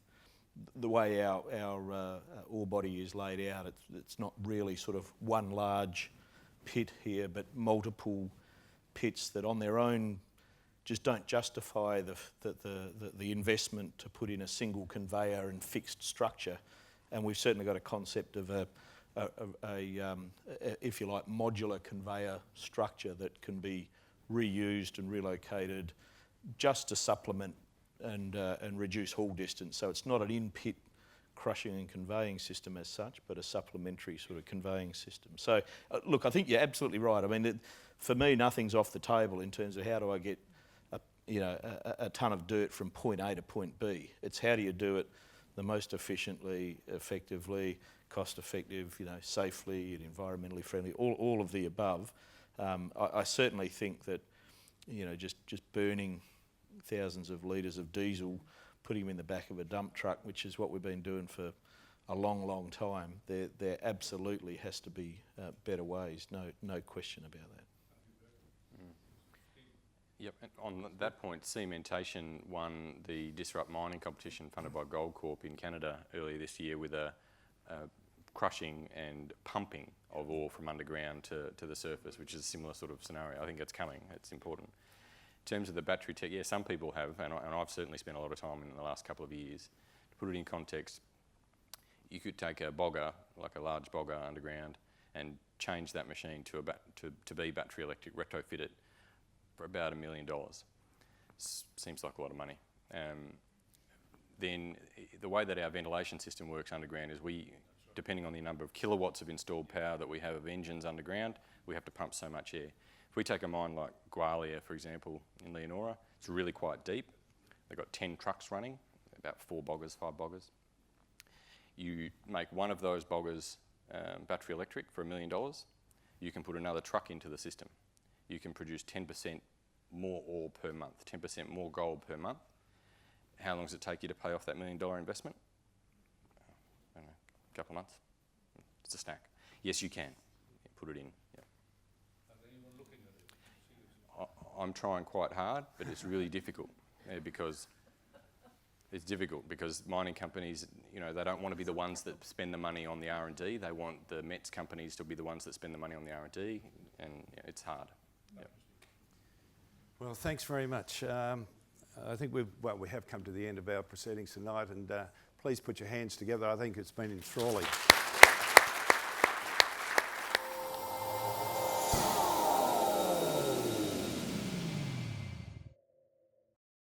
the way our ore body is laid out. It's not really sort of one large pit here, but multiple pits that on their own just don't justify the investment to put in a single conveyor and fixed structure. And we've certainly got a concept of a if you like, modular conveyor structure that can be reused and relocated just to supplement and reduce haul distance. So it's not an in-pit crushing and conveying system as such, but a supplementary sort of conveying system. So look, I think you're absolutely right. I mean, for me, nothing's off the table in terms of how do I get a ton of dirt from point A to point B. It's how do you do it the most efficiently, effectively, cost-effective, safely and environmentally friendly, all of the above. I certainly think that, just burning thousands of litres of diesel, putting them in the back of a dump truck, which is what we've been doing for a long, long time, there absolutely has to be better ways, no question about that. Yep, and on that point, cementation won the Disrupt Mining competition funded by Goldcorp in Canada earlier this year with a crushing and pumping of ore from underground to the surface, which is a similar sort of scenario. I think it's coming, it's important. In terms of the battery tech, yeah, some people have, and I've certainly spent a lot of time in the last couple of years. To put it in context, you could take a bogger, like a large bogger underground, and change that machine to be battery electric, retrofit it, for about $1 million. Seems like a lot of money. Then the way that our ventilation system works underground is depending on the number of kilowatts of installed power that we have of engines underground, we have to pump so much air. If we take a mine like Gwalia, for example, in Leonora, it's really quite deep. They've got 10 trucks running, about 4 boggers, 5 boggers. You make one of those boggers battery electric for $1 million, you can put another truck into the system. You can produce 10% more ore per month, 10% more gold per month. How long does it take you to pay off that $1 million investment? I don't know, a couple of months. It's a stack. Yes, you can. Put it in. Yep. Are anyone looking at it? I'm trying quite hard, but it's really difficult because it's difficult because mining companies, they don't want to be the ones that spend the money on the R&D. They want the METS companies to be the ones that spend the money on the R&D, and it's hard. Yep. Well, thanks very much. I think we have come to the end of our proceedings tonight, and please put your hands together. I think it's been enthralling.